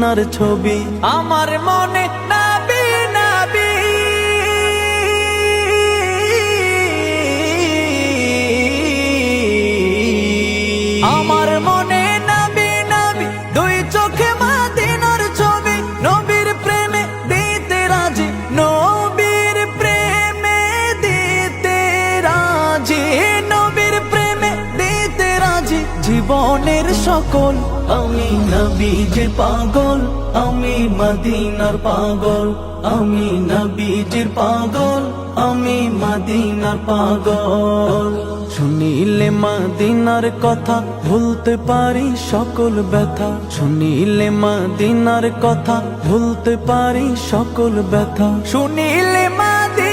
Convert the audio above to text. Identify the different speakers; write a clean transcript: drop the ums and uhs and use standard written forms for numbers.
Speaker 1: মদিনার ছবি আমার মনে নবী নবী আমার মনে নবী নবী দুই চোখে মদিনার ছবি নবীর প্রেমে দিতে রাজি নবীর প্রেমে দিতে রাজি নবীর প্রেমে দিতে রাজি জীবনের সকল আমি নবীজির পাগল আমি মদিনার পাগল আমি নবীজির পাগল আমি মদিনার পাগল শুনিলে মদিনার কথা ভুলতে পারি সকল ব্যথা শুনিলে মদিনার কথা ভুলতে পারি সকল ব্যথা শুনিলে মদিনার